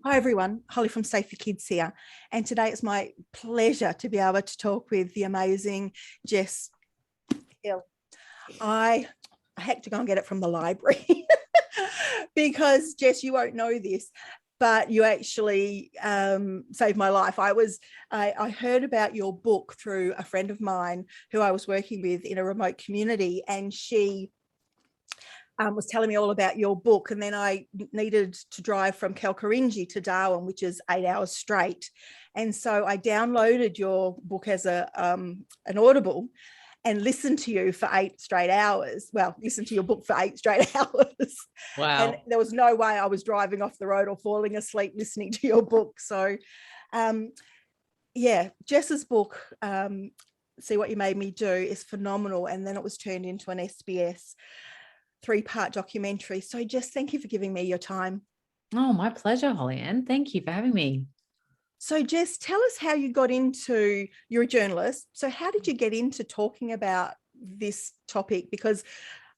Hi everyone, Holly from Safe for Kids here, and today it's my pleasure to be able to talk with the amazing Jess Hill. I had to go and get it from the library because Jess, you won't know this, but you actually saved my life. I heard about your book through a friend of mine who I was working with in a remote community, and she was telling me all about your book, and then I needed to drive from Kalkarinji to Darwin, which is 8 hours straight. And so I downloaded your book as an Audible and listened to you for 8 straight hours. Well, listened to your book for 8 straight hours. Wow. And there was no way I was driving off the road or falling asleep listening to your book. So yeah, Jess's book, See What You Made Me Do, is phenomenal. And then it was turned into an SBS 3-part documentary. So Jess, thank you for giving me your time. Oh, my pleasure, Holly Ann. Thank you for having me. So Jess, tell us how you got into, you're a journalist, so how did you get into talking about this topic? Because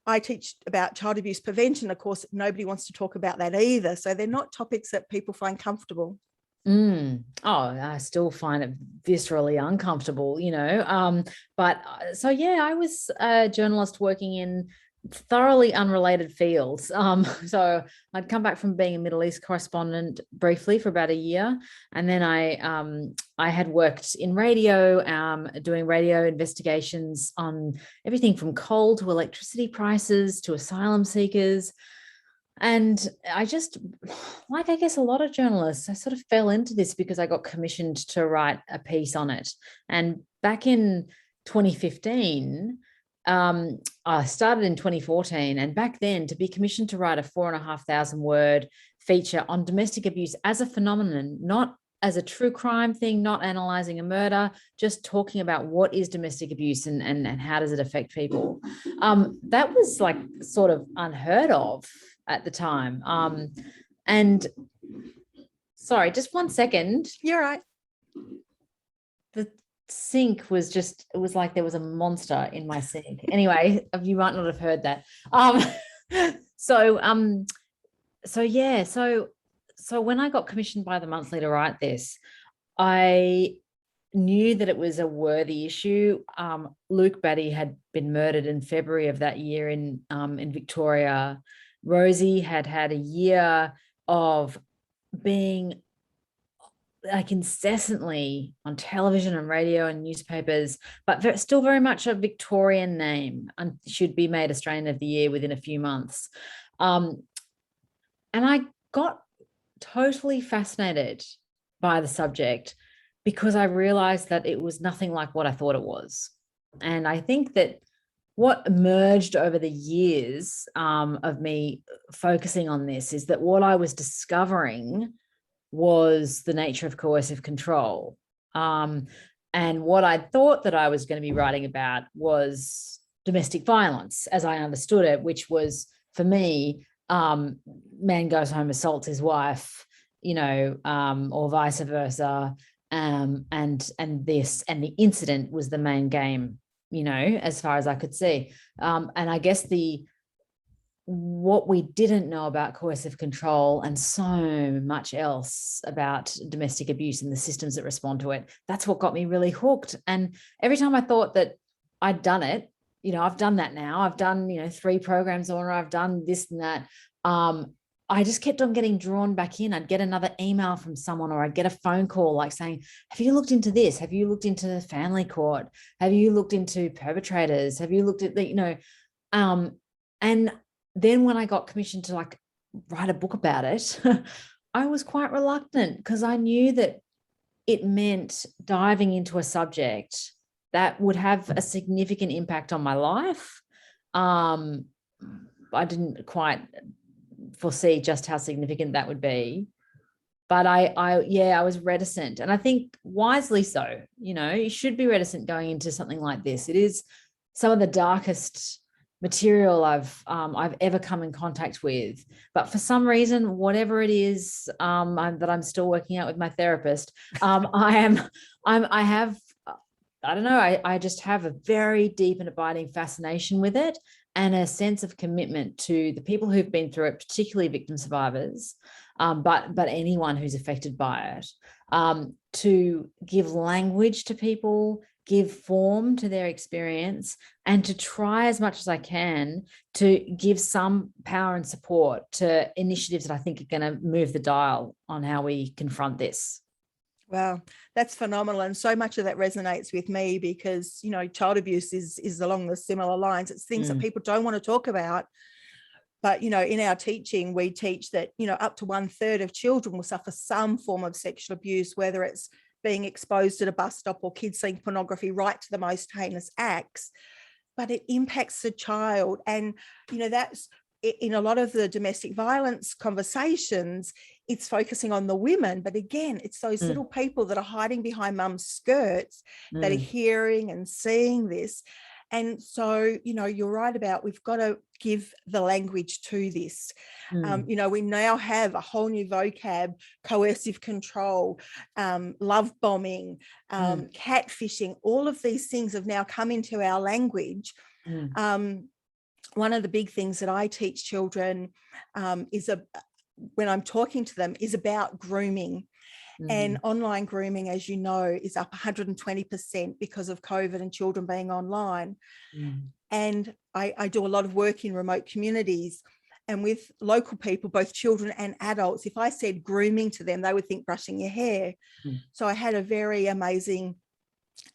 I teach about child abuse prevention. Of course, nobody wants to talk about that either. So they're not topics that people find comfortable. Oh, I still find it viscerally uncomfortable, but so yeah, I was a journalist working in thoroughly unrelated fields. So I'd come back from being a Middle East correspondent briefly for about a year, and then I had worked in radio, doing radio investigations on everything from coal to electricity prices to asylum seekers. And I just, like I guess a lot of journalists, I sort of fell into this because I got commissioned to write a piece on it. And back in 2015, I started in 2014, and back then to be commissioned to write a 4,500 word feature on domestic abuse as a phenomenon, not as a true crime thing, not analyzing a murder, just talking about what is domestic abuse and how does it affect people. That was like sort of unheard of at the time. And sorry, just 1 second. You're right. The sink was just, it was like there was a monster in my sink. Anyway, you might not have heard that. So when I got commissioned by the Monthly to write this, I knew that it was a worthy issue. Luke Batty had been murdered in February of that year in Victoria. Rosie had had a year of being like incessantly on television and radio and newspapers, but still very much a Victorian name, and should be made Australian of the Year within a few months. And I got totally fascinated by the subject because I realized that it was nothing like what I thought it was. And I think that what emerged over the years of me focusing on this is that what I was discovering was the nature of coercive control. And what I thought that I was going to be writing about was domestic violence, as I understood it, which was, for me, man goes home, assaults his wife, or vice versa. And the incident was the main game, as far as I could see. And I guess what we didn't know about coercive control and so much else about domestic abuse and the systems that respond to it, that's what got me really hooked. And every time I thought that I'd done it, I've done that now. I've done, 3 programs on, or I've done this and that. I just kept on getting drawn back in. I'd get another email from someone, or I'd get a phone call like saying, have you looked into this? Have you looked into the family court? Have you looked into perpetrators? Have you looked at the, and then when I got commissioned to like write a book about it, I was quite reluctant because I knew that it meant diving into a subject that would have a significant impact on my life. I didn't quite foresee just how significant that would be, but I was reticent, and I think wisely so. You should be reticent going into something like this. It is some of the darkest material I've ever come in contact with, but for some reason, whatever it is that I'm still working out with my therapist, I just have a very deep and abiding fascination with it. and a sense of commitment to the people who've been through it, particularly victim survivors, but anyone who's affected by it, to give language to people, give form to their experience, and to try as much as I can to give some power and support to initiatives that I think are going to move the dial on how we confront this. Wow, that's phenomenal. And so much of that resonates with me because, you know, child abuse is along the similar lines. It's things that people don't want to talk about. But, you know, in our teaching, we teach that, you know, up to 1/3 of children will suffer some form of sexual abuse, whether it's being exposed at a bus stop or kids seeing pornography, right to the most heinous acts. But it impacts the child. And, you know, that's in a lot of the domestic violence conversations, it's focusing on the women. But again, it's those little people that are hiding behind mum's skirts that are hearing and seeing this. And so, you know, you're right about we've got to give the language to this. You know, we now have a whole new vocab: coercive control, love bombing, catfishing. All of these things have now come into our language. One of the big things that I teach children when I'm talking to them is about grooming. And online grooming, as you know, is up 120% because of COVID and children being online. And I do a lot of work in remote communities and with local people, both children and adults. If I said grooming to them, they would think brushing your hair. So I had a very amazing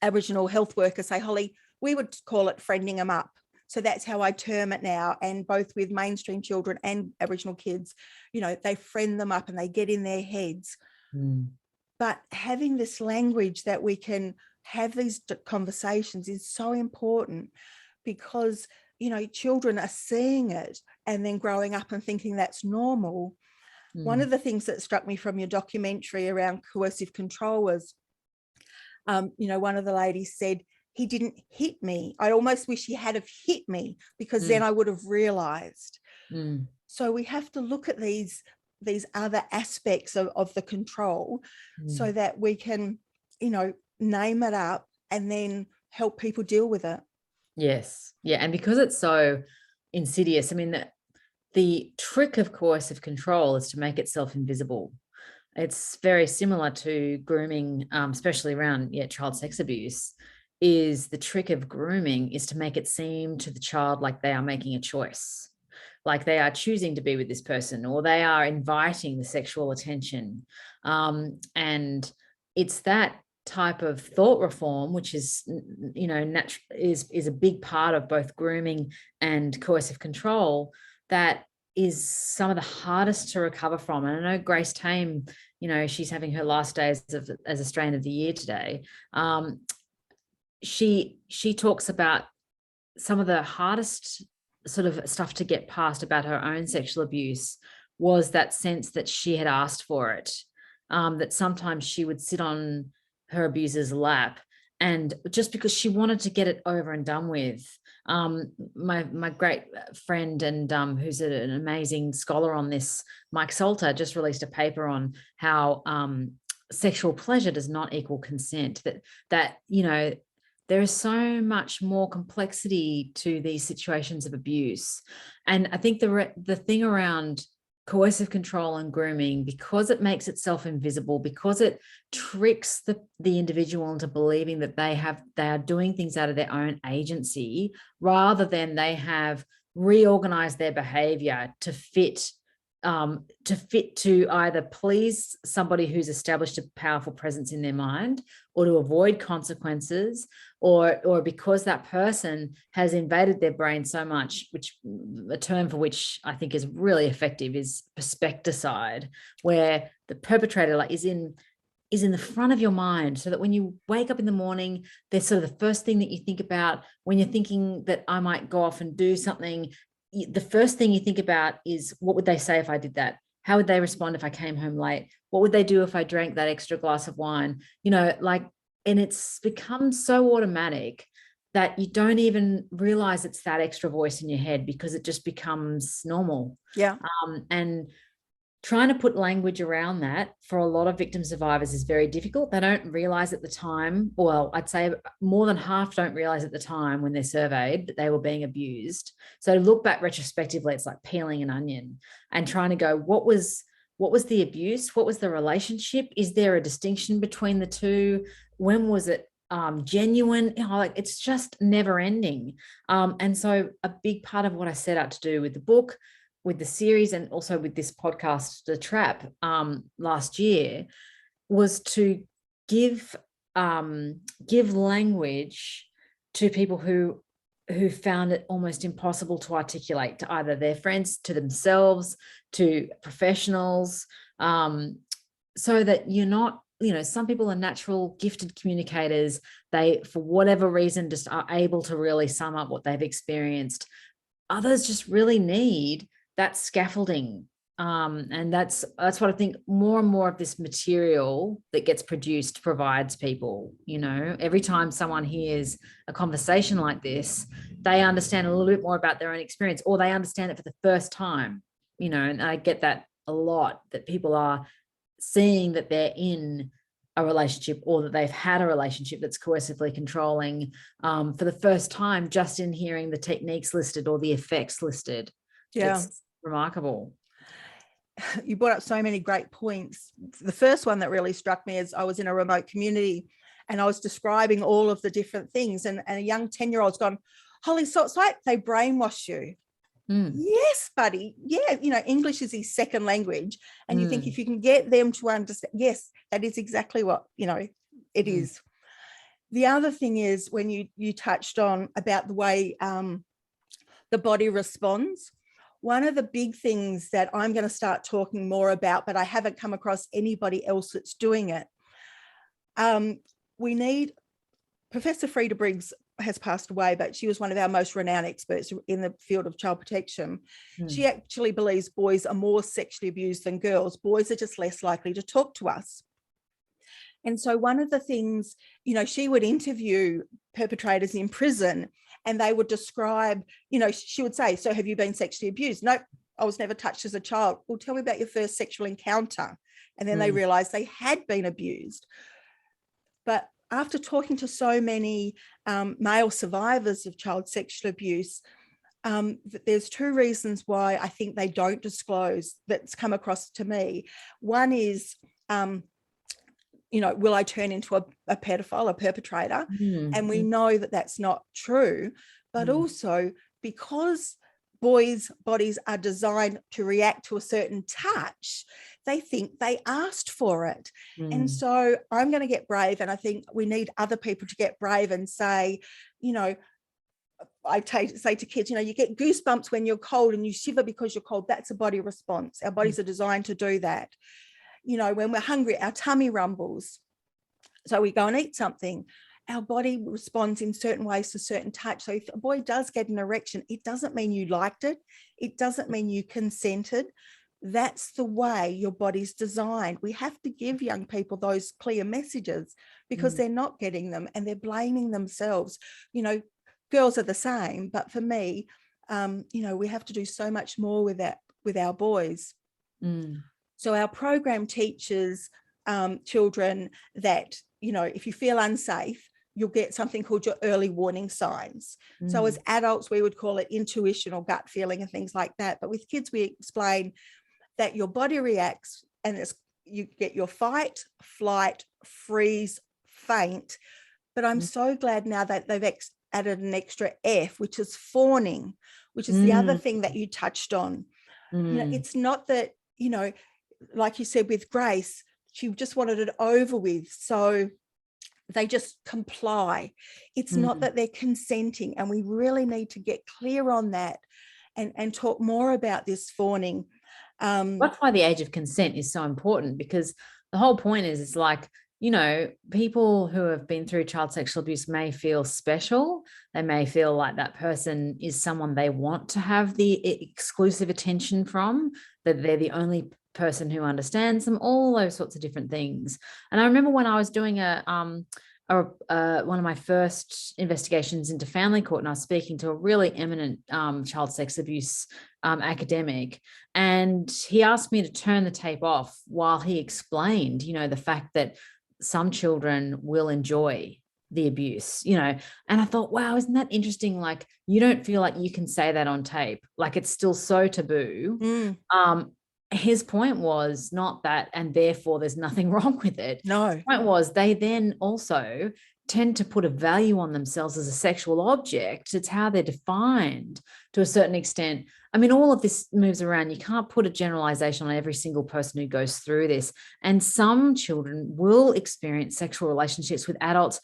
Aboriginal health worker say, Holly, we would call it friending them up. So that's how I term it now. And both with mainstream children and Aboriginal kids, you know, they friend them up and they get in their heads. But having this language that we can have these conversations is so important because, you know, children are seeing it and then growing up and thinking that's normal. One of the things that struck me from your documentary around coercive control was, you know, one of the ladies said, he didn't hit me. I almost wish he had have hit me because then I would have realized. So we have to look at these other aspects of the control so that we can, you know, name it up and then help people deal with it. Yes. Yeah. And because it's so insidious, I mean, the trick of coercive control is to make itself invisible. It's very similar to grooming, especially around child sex abuse. Is the trick of grooming is to make it seem to the child like they are making a choice, like they are choosing to be with this person, or they are inviting the sexual attention. And it's that type of thought reform, which is, you know, is a big part of both grooming and coercive control, that is some of the hardest to recover from. And I know Grace Tame, you know, she's having her last days as Australian of the Year today. She talks about some of the hardest sort of stuff to get past about her own sexual abuse was that sense that she had asked for it, that sometimes she would sit on her abuser's lap and just because she wanted to get it over and done with. My great friend and who's an amazing scholar on this, Mike Salter, just released a paper on how sexual pleasure does not equal consent, that you know, there is so much more complexity to these situations of abuse. And I think the thing around coercive control and grooming, because it makes itself invisible, because it tricks the individual into believing that they are doing things out of their own agency, rather than they have reorganized their behavior to fit to either please somebody who's established a powerful presence in their mind, or to avoid consequences, or because that person has invaded their brain so much, which a term for which I think is really effective is perspecticide, where the perpetrator is in the front of your mind, so that when you wake up in the morning, they're sort of the first thing that you think about. When you're thinking that I might go off and do something, the first thing you think about is, what would they say if I did that? How would they respond if I came home late? What would they do if I drank that extra glass of wine? You know, like, and it's become so automatic that you don't even realize it's that extra voice in your head because it just becomes normal. Yeah. And trying to put language around that for a lot of victim survivors is very difficult. They don't realize at the time, well, I'd say more than half don't realize at the time when they're surveyed that they were being abused. So to look back retrospectively, it's like peeling an onion and trying to go, what was the abuse? What was the relationship? Is there a distinction between the two? When was it genuine? Like, it's just never ending. And so a big part of what I set out to do with the book, with the series, and also with this podcast, The Trap, last year, was to give language to people who found it almost impossible to articulate to either their friends, to themselves, to professionals, so that you're not, some people are natural gifted communicators. They, for whatever reason, just are able to really sum up what they've experienced. Others just really need that scaffolding. And that's what I think more and more of this material that gets produced provides people. Every time someone hears a conversation like this, they understand a little bit more about their own experience, or they understand it for the first time, and I get that a lot, that people are seeing that they're in a relationship, or that they've had a relationship that's coercively controlling for the first time, just in hearing the techniques listed or the effects listed. Yeah. It's remarkable. You brought up so many great points. The first one that really struck me is I was in a remote community and I was describing all of the different things, and a young 10-year-old's gone, "Holy, so it's like they brainwash you." Yes, buddy. Yeah, English is his second language. And you think if you can get them to understand, yes, that is exactly what, it is. The other thing is when you touched on about the way the body responds. One of the big things that I'm going to start talking more about, but I haven't come across anybody else that's doing it. We need, Professor Frida Briggs has passed away, but she was one of our most renowned experts in the field of child protection. She actually believes boys are more sexually abused than girls. Boys are just less likely to talk to us. And so one of the things, she would interview perpetrators in prison, and they would describe, she would say, "So have you been sexually abused?" "No, I was never touched as a child." "Well, tell me about your first sexual encounter." And then they realized they had been abused. But after talking to so many male survivors of child sexual abuse, there's two reasons why I think they don't disclose, that's come across to me. One is, will I turn into a pedophile, a perpetrator? And we know that that's not true. But also, because boys' bodies are designed to react to a certain touch, they think they asked for it. And so I'm going to get brave, and I think we need other people to get brave and say, I say to kids, you get goosebumps when you're cold and you shiver because you're cold. That's a body response. Our bodies are designed to do that. When we're hungry, our tummy rumbles. So we go and eat something. Our body responds in certain ways to certain touch. So if a boy does get an erection, it doesn't mean you liked it. It doesn't mean you consented. That's the way your body's designed. We have to give young people those clear messages, because they're not getting them and they're blaming themselves. Girls are the same, but for me, we have to do so much more with that, with our boys. So our program teaches children that, if you feel unsafe, you'll get something called your early warning signs. So as adults, we would call it intuition or gut feeling and things like that. But with kids, we explain that your body reacts, and you get your fight, flight, freeze, faint. But I'm so glad now that they've added an extra F, which is fawning, which is the other thing that you touched on. It's not that, like you said with Grace, she just wanted it over with, so they just comply. It's not that they're consenting, and we really need to get clear on that and talk more about this fawning. That's why the age of consent is so important, because the whole point is, it's like, people who have been through child sexual abuse may feel special. They may feel like that person is someone they want to have the exclusive attention from, that they're the only person who understands them, all those sorts of different things. And I remember when I was doing a one of my first investigations into family court, and I was speaking to a really eminent child sex abuse academic, and he asked me to turn the tape off while he explained, the fact that some children will enjoy the abuse, and I thought, wow, isn't that interesting? Like, you don't feel like you can say that on tape, like it's still so taboo. His point was not that, and therefore there's nothing wrong with it. No. The point was they then also tend to put a value on themselves as a sexual object. It's how they're defined to a certain extent. I mean, all of this moves around. You can't put a generalization on every single person who goes through this. And some children will experience sexual relationships with adults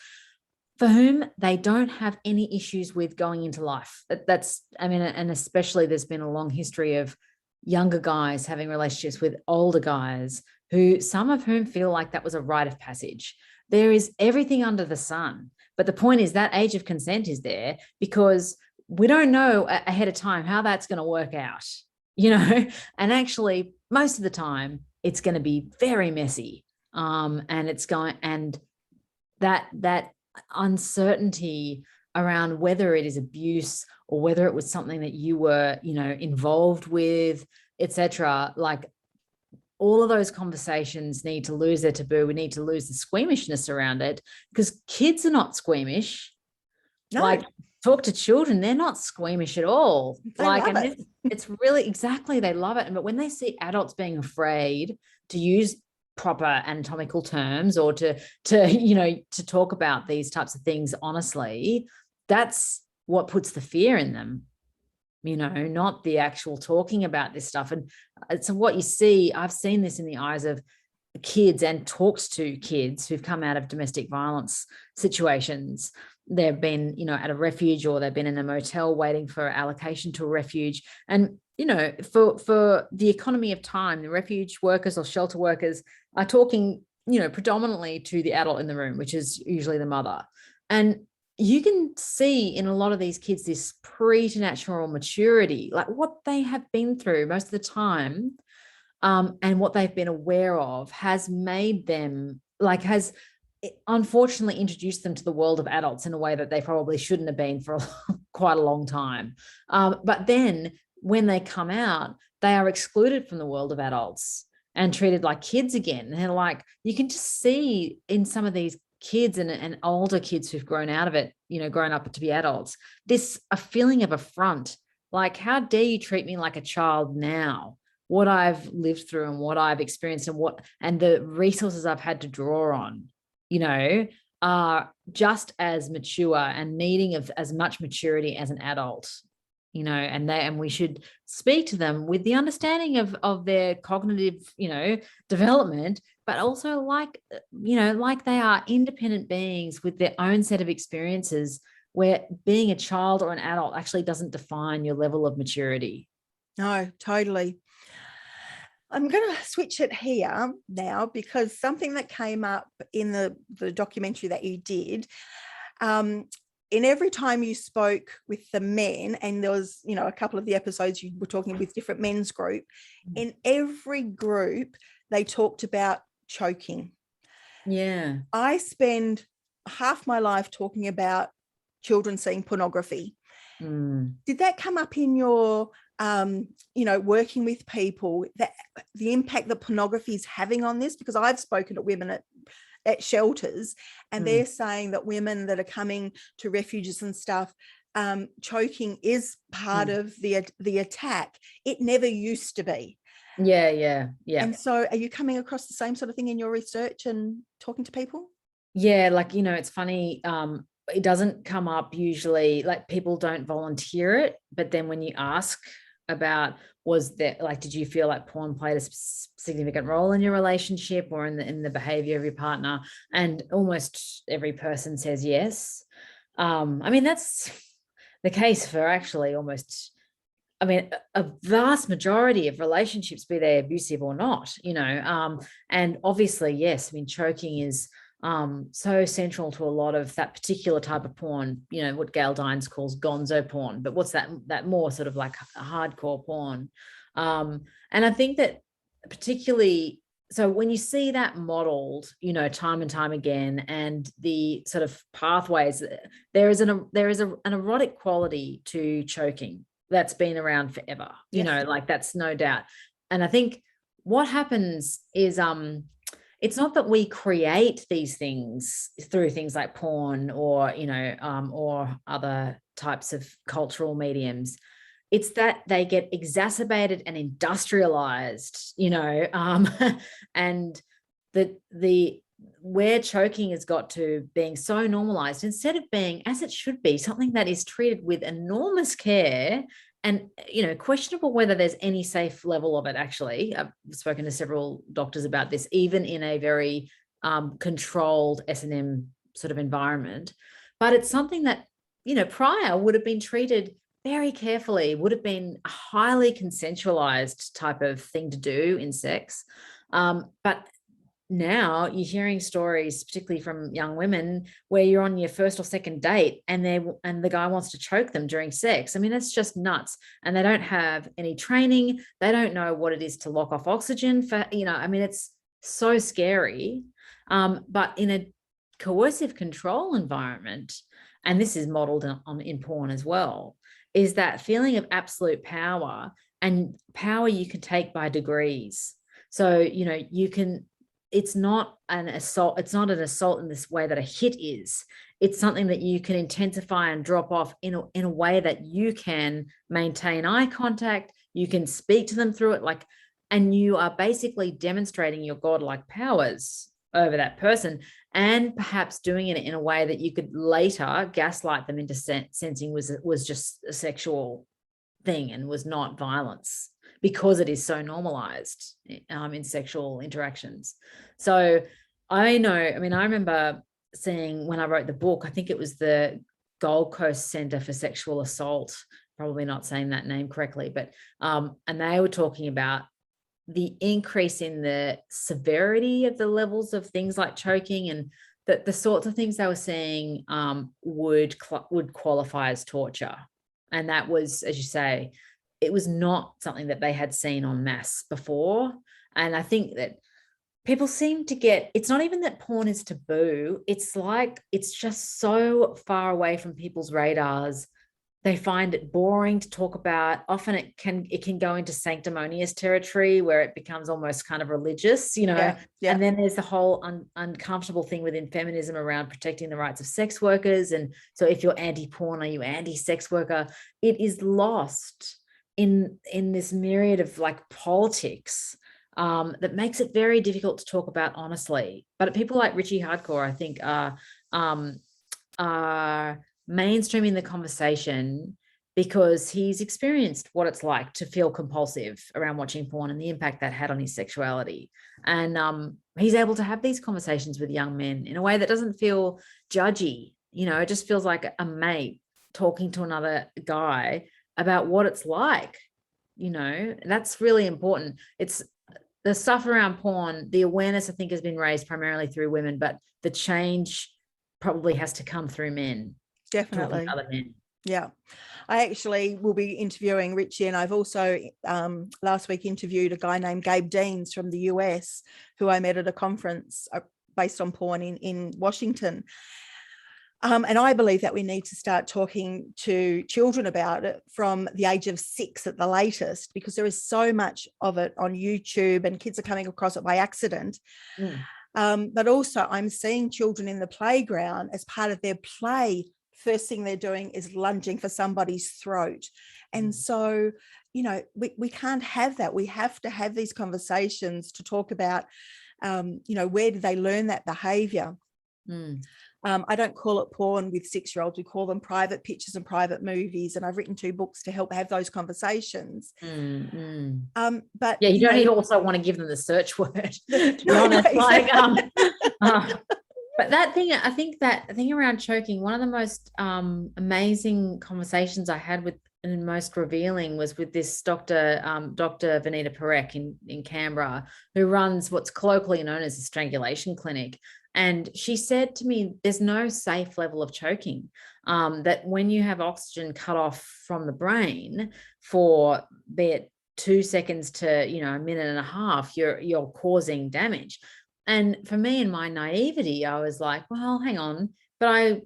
for whom they don't have any issues with going into life. And especially there's been a long history of younger guys having relationships with older guys, who some of whom feel like that was a rite of passage. There is everything under the sun. But the point is that age of consent is there because we don't know ahead of time how that's going to work out, and actually most of the time it's going to be very messy. And that uncertainty around whether it is abuse or whether it was something that you were, involved with, etc. Like, all of those conversations need to lose their taboo. We need to lose the squeamishness around it, because kids are not squeamish. No. Like, talk to children, they're not squeamish at all. They love it. It's really exactly, they love it. But when they see adults being afraid to use proper anatomical terms or to talk about these types of things honestly, that's what puts the fear in them, not the actual talking about this stuff. And so what you see, I've seen this in the eyes of kids and talks to kids who've come out of domestic violence situations. They've been, at a refuge, or they've been in a motel waiting for allocation to a refuge. And, for the economy of time, the refuge workers or shelter workers are talking, predominantly to the adult in the room, which is usually the mother. And you can see in a lot of these kids this preternatural maturity, like what they have been through most of the time, and what they've been aware of has made them, has unfortunately introduced them to the world of adults in a way that they probably shouldn't have been for quite a long time. But then when they come out, they are excluded from the world of adults and treated like kids again. And they're like, you can just see in some of these kids and older kids who've grown out of it, grown up to be adults, a feeling of affront. Like, how dare you treat me like a child now? What I've lived through and what I've experienced and the resources I've had to draw on, are just as mature and needing of as much maturity as an adult, and we should speak to them with the understanding of their cognitive, development, but also like they are independent beings with their own set of experiences, where being a child or an adult actually doesn't define your level of maturity. No, totally. I'm going to switch it here now, because something that came up in the documentary that you did, in every time you spoke with the men, and there was, a couple of the episodes you were talking with different men's group, in every group, they talked about choking. Yeah. I spend half my life talking about children seeing pornography. Did that come up in your working with people, that the impact that pornography is having on this? Because I've spoken to women at shelters, and they're saying that women that are coming to refuges and stuff, choking is part of the attack. It never used to be. Yeah. And so are you coming across the same sort of thing in your research and talking to people? Yeah, it's funny. It doesn't come up usually, like people don't volunteer it, but then when you ask about, did you feel like porn played a significant role in your relationship or in the behavior of your partner? And almost every person says yes. That's the case for actually a vast majority of relationships, be they abusive or not, and obviously, yes, choking is so central to a lot of that particular type of porn, what Gail Dines calls gonzo porn. But what's that more sort of like hardcore porn? And I think that particularly so when you see that modeled, you know, time and time again, and the sort of pathways, there is an erotic quality to choking that's been around forever, you know, like that's no doubt. And I think what happens is, it's not that we create these things through things like porn or, you know, or other types of cultural mediums. It's that they get exacerbated and industrialized, you know, and the where choking has got to being so normalized, instead of being, as it should be, something that is treated with enormous care and, you know, questionable whether there's any safe level of it. Actually, I've spoken to several doctors about this, even in a very controlled S&M sort of environment. But it's something that, you know, prior would have been treated very carefully, would have been a highly consensualized type of thing to do in sex. But now you're hearing stories, particularly from young women, where you're on your first or second date and the guy wants to choke them during sex. I mean, it's just nuts. And they don't have any training. They don't know what it is to lock off oxygen for, you know, I mean, it's so scary. But in a coercive control environment, and this is modeled in porn as well, is that feeling of absolute power, and power you can take by degrees. So, you know, you can, it's not an assault. It's not an assault in this way that a hit is. It's something that you can intensify and drop off in a way that you can maintain eye contact. You can speak to them through it, like, and you are basically demonstrating your godlike powers over that person, and perhaps doing it in a way that you could later gaslight them into sensing was just a sexual thing and was not violence, because it is so normalized in sexual interactions. So I know, I mean, I remember seeing when I wrote the book, I think it was the Gold Coast Centre for Sexual Assault, probably not saying that name correctly, but and they were talking about the increase in the severity of the levels of things like choking, and that the sorts of things they were seeing would qualify as torture. And that was, as you say, it was not something that they had seen en masse before. And I think that people seem to get, it's not even that porn is taboo. It's like, it's just so far away from people's radars. They find it boring to talk about. Often it can go into sanctimonious territory where it becomes almost kind of religious, you know. Yeah. And then there's the whole uncomfortable thing within feminism around protecting the rights of sex workers. And so if you're anti-porn, are you anti-sex worker? It is lost in this myriad of like politics that makes it very difficult to talk about honestly. But people like Richie Hardcore, I think, are mainstreaming the conversation because he's experienced what it's like to feel compulsive around watching porn and the impact that had on his sexuality. And he's able to have these conversations with young men in a way that doesn't feel judgy. You know, it just feels like a mate talking to another guy about what it's like. You know, that's really important. It's the stuff around porn, the awareness I think has been raised primarily through women, but the change probably has to come through men. Definitely. Other men. Yeah. I actually will be interviewing Richie, and I've also last week interviewed a guy named Gabe Deans from the US, who I met at a conference based on porn in Washington. And I believe that we need to start talking to children about it from the age of 6 at the latest, because there is so much of it on YouTube and kids are coming across it by accident. But also I'm seeing children in the playground as part of their play. First thing they're doing is lunging for somebody's throat. And so, you know, we can't have that. We have to have these conversations to talk about, you know, where did they learn that behavior? I don't call it porn with 6-year-olds. We call them private pictures and private movies. And I've written 2 books to help have those conversations. But yeah, you don't even also want to give them the search word, to be honest. Like, but that thing, I think that thing around choking, one of the most amazing conversations I had with, and most revealing, was with this Dr. Vanita Parekh in Canberra, who runs what's colloquially known as a strangulation clinic. And she said to me, there's no safe level of choking, that when you have oxygen cut off from the brain for, be it 2 seconds to, you know, a minute and a half, you're causing damage. And for me, in my naivety, I was like, well, hang on, but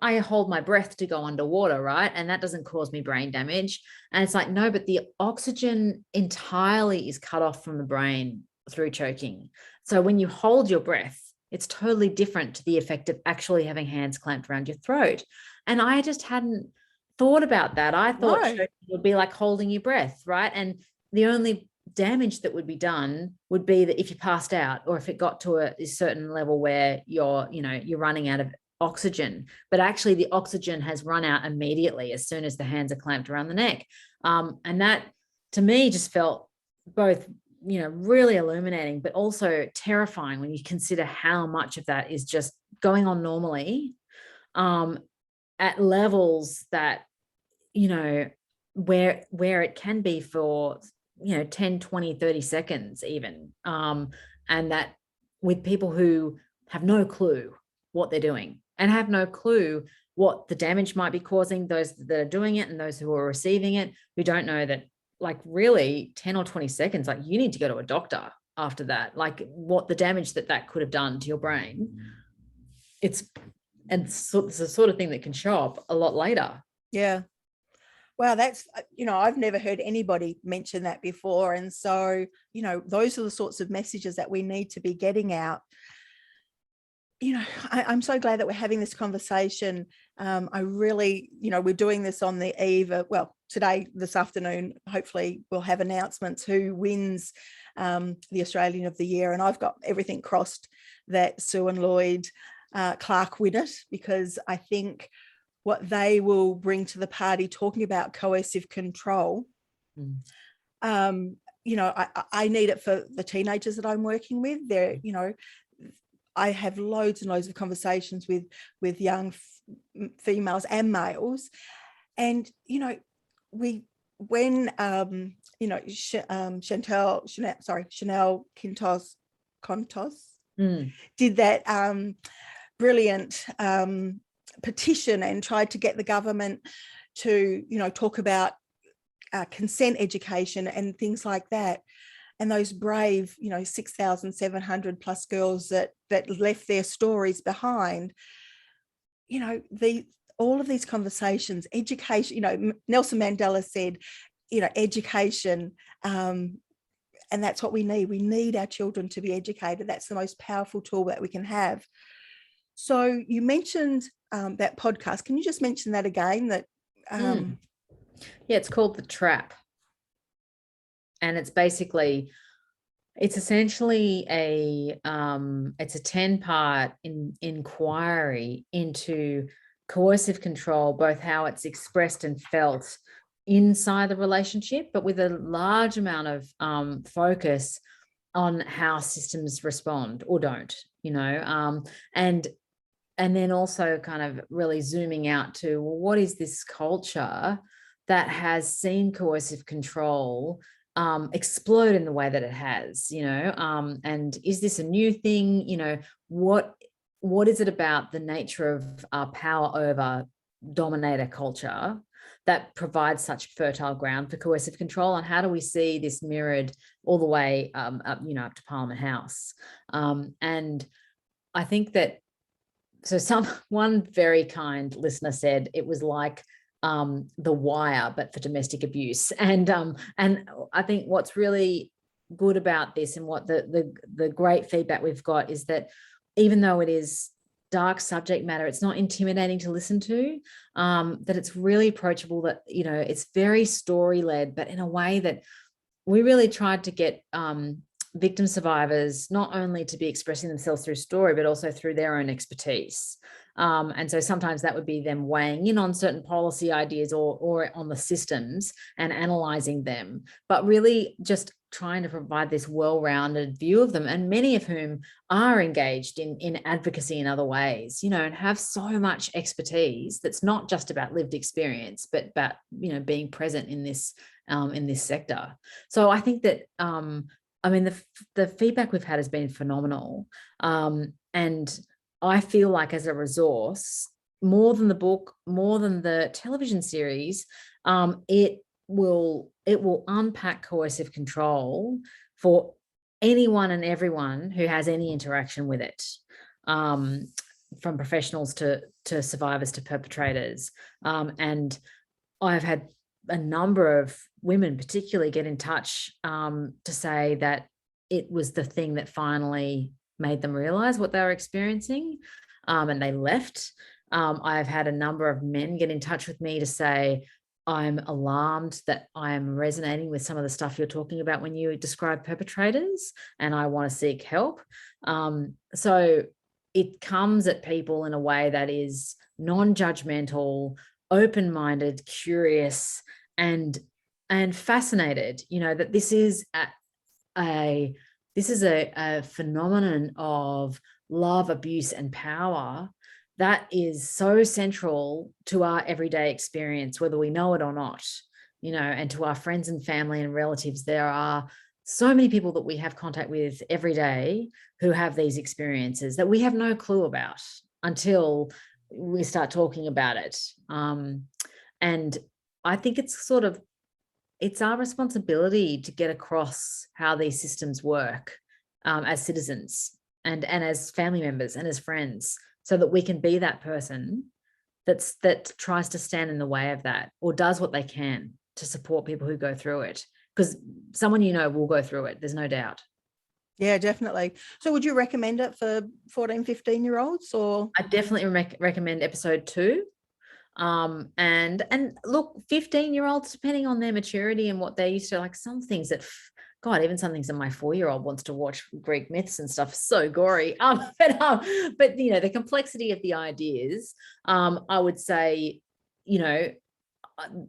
I hold my breath to go underwater, right? And that doesn't cause me brain damage. And it's like, no, but the oxygen entirely is cut off from the brain through choking. So when you hold your breath, it's totally different to the effect of actually having hands clamped around your throat. And I just hadn't thought about that. I thought No. choking would be like holding your breath, right? And the only damage that would be done would be that if you passed out, or if it got to a certain level where you're running out of oxygen. But actually the oxygen has run out immediately as soon as the hands are clamped around the neck. And that to me just felt both, you know, really illuminating, but also terrifying when you consider how much of that is just going on normally, at levels that, you know, where it can be for, you know, 10, 20, 30 seconds even. And that with people who have no clue what they're doing and have no clue what the damage might be causing, those that are doing it and those who are receiving it, who don't know that, like, really 10 or 20 seconds, like, you need to go to a doctor after that, like what the damage that could have done to your brain. It's the sort of thing that can show up a lot later. Yeah. Wow, that's, you know, I've never heard anybody mention that before. And so, you know, those are the sorts of messages that we need to be getting out. You know, I'm so glad that we're having this conversation. I really, you know, we're doing this on the eve of, well, today, this afternoon, hopefully we'll have announcements who wins the Australian of the Year. And I've got everything crossed that Sue and Lloyd Clark win it, because I think what they will bring to the party, talking about coercive control, you know, I need it for the teenagers that I'm working with. They're, you know, I have loads and loads of conversations with young females and males. And, you know, when Chanel Contos did that brilliant petition and tried to get the government to, you know, talk about consent education and things like that. And those brave, you know, 6,700 plus girls that left their stories behind, you know, all of these conversations, education, you know, Nelson Mandela said, you know, education, and that's what we need. We need our children to be educated. That's the most powerful tool that we can have. So you mentioned that podcast. Can you just mention that again? That yeah, it's called The Trap. And it's essentially it's a 10-part inquiry into coercive control, both how it's expressed and felt inside the relationship, but with a large amount of focus on how systems respond or don't, you know, and then also kind of really zooming out to, well, what is this culture that has seen coercive control explode in the way that it has, you know, and is this a new thing? You know, what is it about the nature of our power over dominator culture that provides such fertile ground for coercive control? And how do we see this mirrored all the way up, you know, up to Parliament House? And I think that, so one very kind listener said it was like The Wire, but for domestic abuse. And I think what's really good about this, and what the great feedback we've got, is that even though it is dark subject matter, it's not intimidating to listen to, that it's really approachable, that, you know, it's very story led, but in a way that we really tried to get victim survivors not only to be expressing themselves through story, but also through their own expertise. And so sometimes that would be them weighing in on certain policy ideas or on the systems and analysing them, but really just trying to provide this well-rounded view of them, and many of whom are engaged in advocacy in other ways, you know, and have so much expertise that's not just about lived experience, but about, you know, being present in this sector. So I think that I mean, the feedback we've had has been phenomenal. And I feel like, as a resource, more than the book, more than the television series, it will unpack coercive control for anyone and everyone who has any interaction with it, from professionals to survivors to perpetrators. And I've had a number of women particularly get in touch to say that it was the thing that finally made them realize what they were experiencing, and they left. I've had a number of men get in touch with me to say, I'm alarmed that I am resonating with some of the stuff you're talking about when you describe perpetrators, and I want to seek help. So it comes at people in a way that is non-judgmental, open-minded, curious, and fascinated, that this is a phenomenon of love, abuse, and power that is so central to our everyday experience, whether we know it or not, and to our friends and family and relatives. There are so many people that we have contact with every day who have these experiences that we have no clue about until we start talking about it. And I think it's our responsibility to get across how these systems work, as citizens and as family members and as friends, so that we can be that person that tries to stand in the way of that, or does what they can to support people who go through it, because someone will go through it. There's no doubt. Yeah, definitely. So would you recommend it for 14, 15-year-olds, or? I definitely recommend episode 2. And look, 15-year-olds, depending on their maturity and what they're used to, like some things that, God, even some things that my 4-year-old wants to watch, Greek myths and stuff, so gory. But the complexity of the ideas, I would say,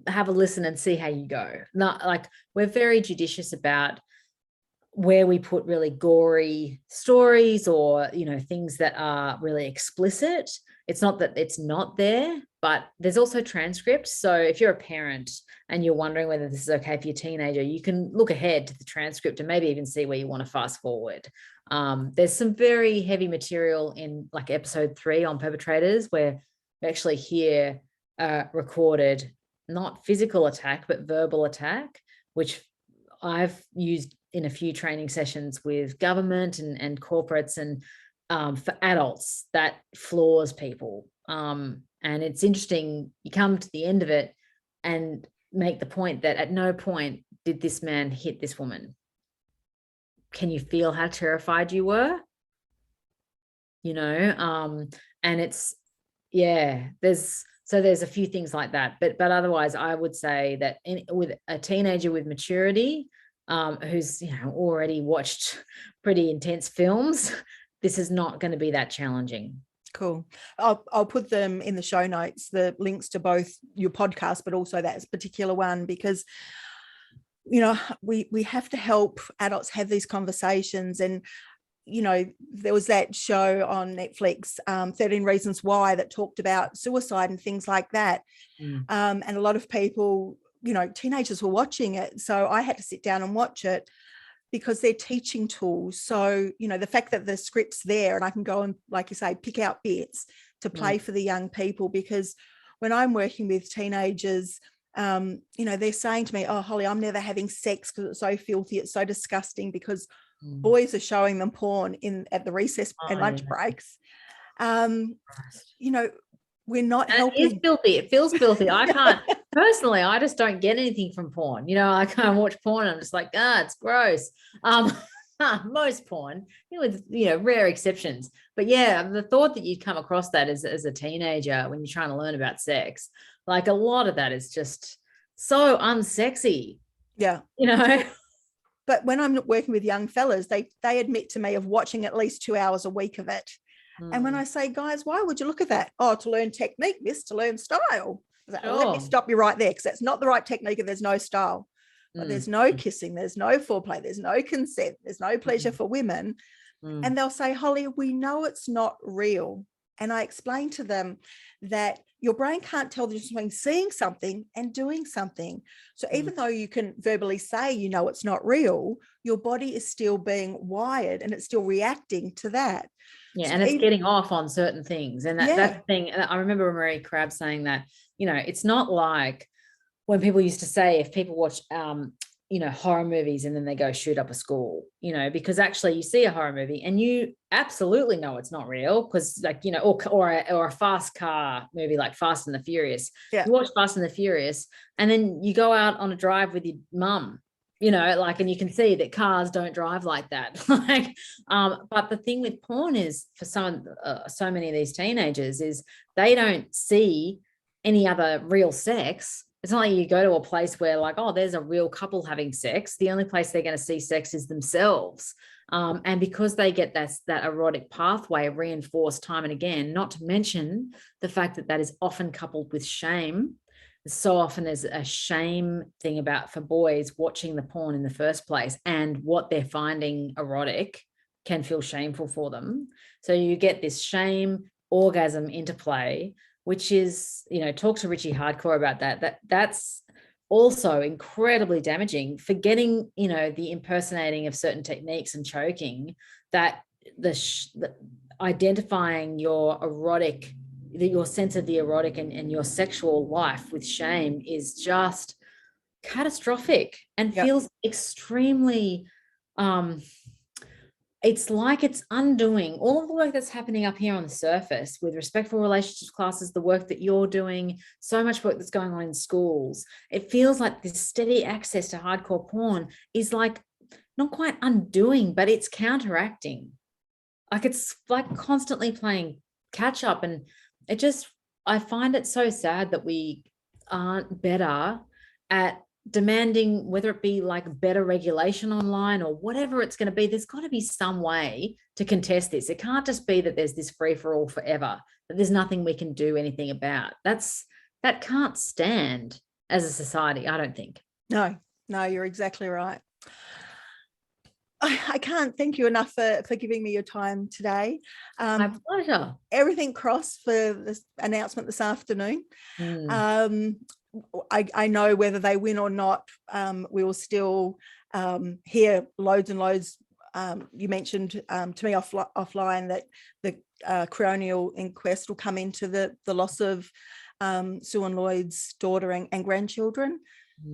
have a listen and see how you go. Not like, we're very judicious about where we put really gory stories or, things that are really explicit. It's not that it's not there, but there's also transcripts. So if you're a parent and you're wondering whether this is okay for your teenager, you can look ahead to the transcript and maybe even see where you want to fast forward. There's some very heavy material in like episode 3 on perpetrators, where we actually hear recorded, not physical attack, but verbal attack, which I've used in a few training sessions with government and corporates, and for adults, that floors people. And it's interesting, you come to the end of it and make the point that at no point did this man hit this woman. Can you feel how terrified you were? And it's, there's a few things like that, but otherwise I would say that with a teenager with maturity, who's already watched pretty intense films, this is not going to be that challenging. Cool. I'll put them in the show notes, the links to both your podcast, but also that particular one, because we have to help adults have these conversations. And there was that show on Netflix, 13 Reasons Why, that talked about suicide and things like that. And a lot of people, teenagers were watching it. So I had to sit down and watch it, because they're teaching tools. So, the fact that the script's there and I can go and, like you say, pick out bits to play for the young people, because when I'm working with teenagers, they're saying to me, oh, Holly, I'm never having sex because it's so filthy, it's so disgusting, because boys are showing them porn at the recess and lunch breaks. We're not helping. It is filthy. It feels filthy. I can't personally, I just don't get anything from porn. I can't watch porn. I'm just like, it's gross. Most porn, with rare exceptions. But yeah, the thought that you'd come across that as a teenager when you're trying to learn about sex, like a lot of that is just so unsexy. Yeah. But when I'm working with young fellas, they admit to me of watching at least 2 hours a week of it. And when I say, guys, why would you look at that? Oh, to learn technique, miss, to learn style. Let me stop you right there, because that's not the right technique if there's no style. But there's no kissing, there's no foreplay, there's no consent, there's no pleasure for women. And they'll say, Holly, we know it's not real. And I explain to them that your brain can't tell the difference between seeing something and doing something. So even though you can verbally say, it's not real, your body is still being wired and it's still reacting to that. Yeah, so and it's getting off on certain things. And that's the thing. I remember Marie Crabb saying that, it's not like when people used to say, if people watch, you know, horror movies and then they go shoot up a school, you know, because actually you see a horror movie and you absolutely know it's not real, because like, you know, or a fast car movie like Fast and the Furious. Yeah. You watch Fast and the Furious and then you go out on a drive with your mum, you know, like, and you can see that cars don't drive like that. Like, but the thing with porn is, for so many of these teenagers, is they don't see any other real sex. It's not like you go to a place where like, oh, there's a real couple having sex. The only place they're going to see sex is themselves. And because they get that erotic pathway reinforced time and again, not to mention the fact that that is often coupled with shame. So often there's a shame thing about, for boys, watching the porn in the first place, and what they're finding erotic can feel shameful for them. So you get this shame orgasm interplay, which is, you know, talk to Richie Hardcore about that's also incredibly damaging. Forgetting, you know, the impersonating of certain techniques and choking, that the identifying your erotic, your sense of the erotic and your sexual life with shame is just catastrophic and feels extremely, it's like it's undoing all of the work that's happening up here on the surface with respectful relationships classes, the work that you're doing, so much work that's going on in schools. It feels like this steady access to hardcore porn is like not quite undoing, but it's counteracting. Like, it's like constantly playing catch up. And it just, I find it so sad that we aren't better at demanding, whether it be like better regulation online or whatever it's going to be. There's got to be some way to contest this. It can't just be that there's this free for all forever, that there's nothing we can do anything about. That can't stand as a society, I don't think. No, you're exactly right. I can't thank you enough for giving me your time today. My pleasure. Everything crossed for this announcement this afternoon. I know whether they win or not, we will still hear loads and loads. You mentioned to me offline that the coronial inquest will come into the loss of Sue and Lloyd's daughter and grandchildren.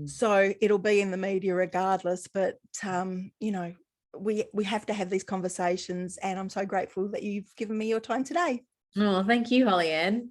So it'll be in the media regardless, but you know, we have to have these conversations, and I'm so grateful that you've given me your time today. Oh, thank you, Holly Ann.